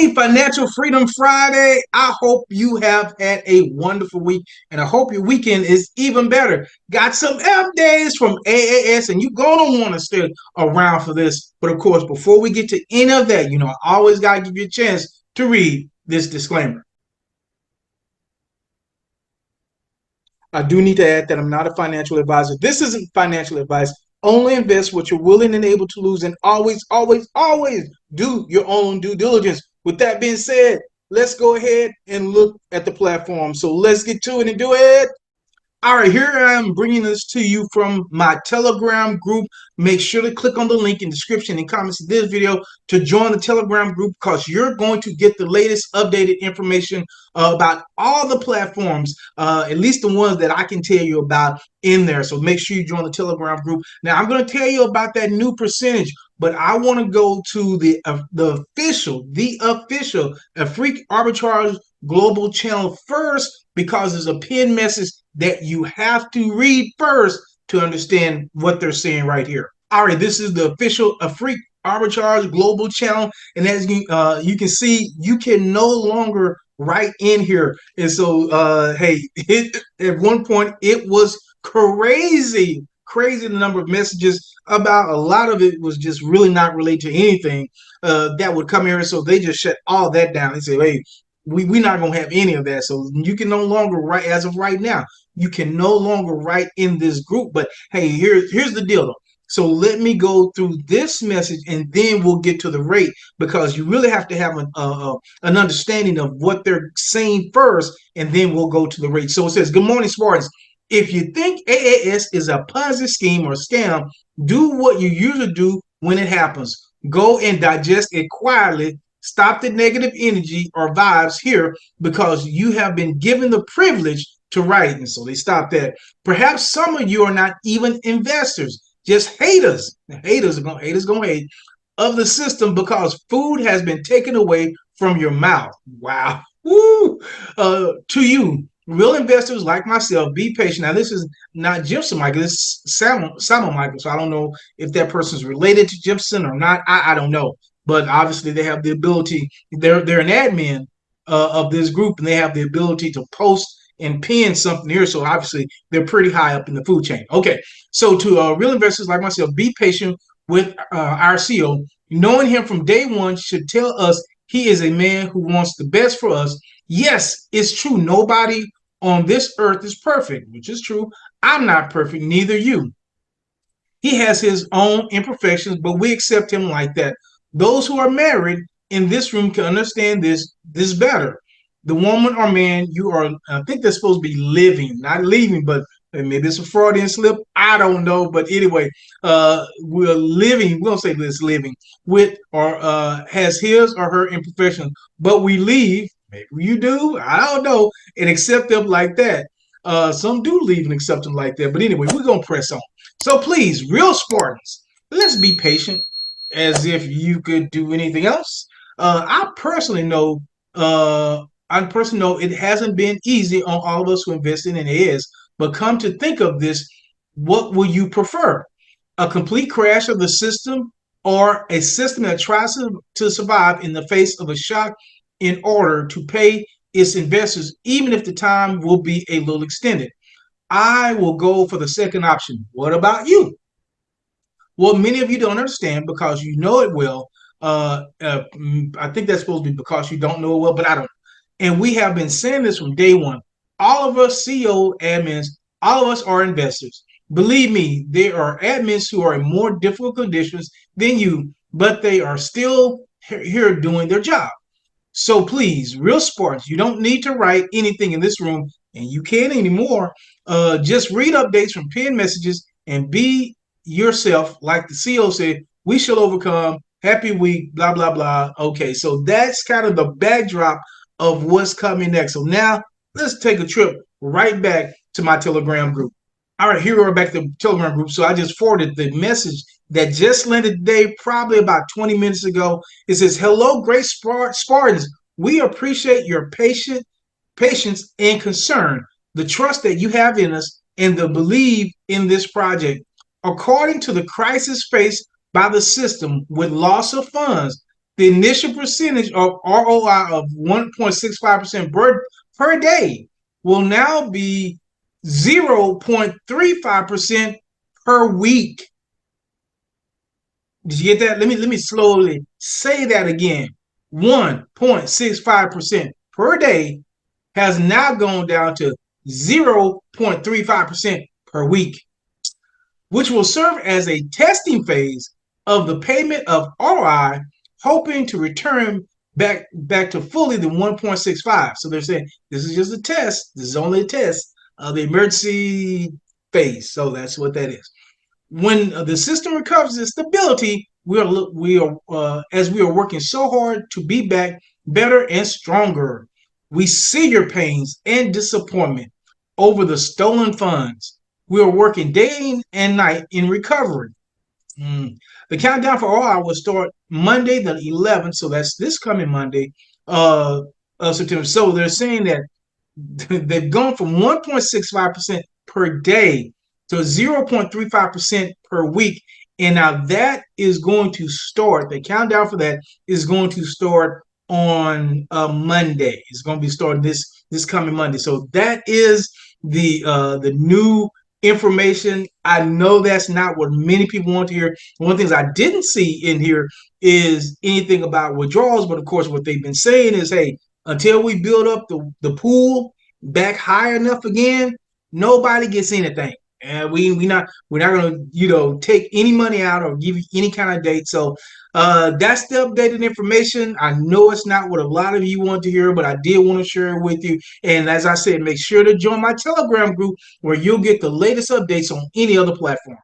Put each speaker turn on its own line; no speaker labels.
Hey, Financial Freedom Friday. I hope you have had a wonderful week and I hope your weekend is even better. Got some F days from AAS and you're going to want to stay around for this. But of course, before we get to any of that, I always got to give you a chance to read this disclaimer. I do need to add that I'm not a financial advisor. This isn't financial advice. Only invest what you're willing and able to lose, and always, always, always do your own due diligence. With that being said, let's go ahead and look at the platform. So let's get to it and do it. All right, here I am bringing this to you from my Telegram group. Make sure to click on the link in the description and comments of this video to join the Telegram group because you're going to get the latest updated information about all the platforms, at least the ones that I can tell you about in there. So make sure you join the Telegram group. Now, I'm going to tell you about that new percentage, but I want to go to the official Afriq Arbitrage Global channel first because there's a pinned message that you have to read first to understand what they're saying right here. All right, this is the official Afriq Arbitrage Global channel, and as you can see, you can no longer write in here. And so, hey, at one point it was crazy the number of messages about. A lot of it was just really not related to anything that would come here. So they just shut all that down. They say, hey, we're not going to have any of that. So you can no longer write, as of right now, you can no longer write in this group. But hey, here's the deal though. So let me go through this message and then we'll get to the rate, because you really have to have an understanding of what they're saying first, and then we'll go to the rate. So it says, good morning, Spartans. If you think AAS is a Ponzi scheme or scam, do what you usually do when it happens. Go and digest it quietly. Stop the negative energy or vibes here because you have been given the privilege to write. And so they stop that. Perhaps some of you are not even investors, just haters. Haters are going to hate of the system because food has been taken away from your mouth. Wow. Woo. To you, real investors like myself, be patient. Now, this is not Jimson Michael, this is Salmon Michael. So I don't know if that person's related to Jimson or not. I don't know. But obviously they have the ability, they're an admin of this group, and they have the ability to post and pin something here. So obviously they're pretty high up in the food chain. Okay, so to real investors like myself, be patient with our CEO. Knowing him from day one should tell us he is a man who wants the best for us. Yes, it's true. Nobody on this earth is perfect, which is true. I'm not perfect, neither you. He has his own imperfections, but we accept him like that. Those who are married in this room can understand this better. The woman or man you are, I think they're supposed to be living, not leaving, but maybe it's a Freudian slip. I don't know. But anyway, we're living, we don't say this living, with or has his or her imperfections, but we leave, maybe you do, I don't know, and accept them like that. Some do leave and accept them like that. But anyway, we're going to press on. So please, real Spartans, let's be patient as if you could do anything else. I personally know it hasn't been easy on all of us who invested in AAS, but come to think of this, what will you prefer? A complete crash of the system or a system that tries to survive in the face of a shock in order to pay its investors, even if the time will be a little extended? I will go for the second option. What about you? Well, many of you don't understand because you know it well. I think that's supposed to be because you don't know it well, but I don't. And we have been saying this from day one. All of us CEO admins, all of us are investors. Believe me, there are admins who are in more difficult conditions than you, but they are still here doing their job. So please, real Spartans, you don't need to write anything in this room, and you can't anymore. Just read updates from pinned messages and be yourself. Like the CEO said, we shall overcome. Happy week, blah, blah, blah. Okay, so that's kind of the backdrop of what's coming next. So now let's take a trip right back to my Telegram group. All right, here we are back to the Telegram group. So I just forwarded the message that just landed today, probably about 20 minutes ago. It says, hello, great Spartans. We appreciate your patience and concern, the trust that you have in us, and the belief in this project. According to the crisis faced by the system with loss of funds, the initial percentage of ROI of 1.65% per day will now be 0.35% per week. Did you get that? Let me slowly say that again. 1.65% per day has now gone down to 0.35% per week, which will serve as a testing phase of the payment of ROI, hoping to return back to fully the 1.65. So they're saying this is just a test. This is only a test of the emergency phase. So that's what that is. When the system recovers its stability, we are as we are working so hard to be back better and stronger. We see your pains and disappointment over the stolen funds. We are working day and night in recovery. The countdown for ROI will start Monday the 11th, so that's this coming Monday of September. So they're saying that they've gone from 1.65% per day to 0.35% per week. And now that is going to start, the countdown for that is going to start on Monday. It's going to be starting this coming Monday. So that is the new information. I know that's not what many people want to hear. One of the things I didn't see in here is anything about withdrawals, but of course what they've been saying is, hey, until we build up the pool back high enough again, nobody gets anything. And we're not gonna take any money out or give you any kind of date. So that's the updated information. I know it's not what a lot of you want to hear, but I did want to share it with you. And as I said, make sure to join my Telegram group where you'll get the latest updates on any other platform.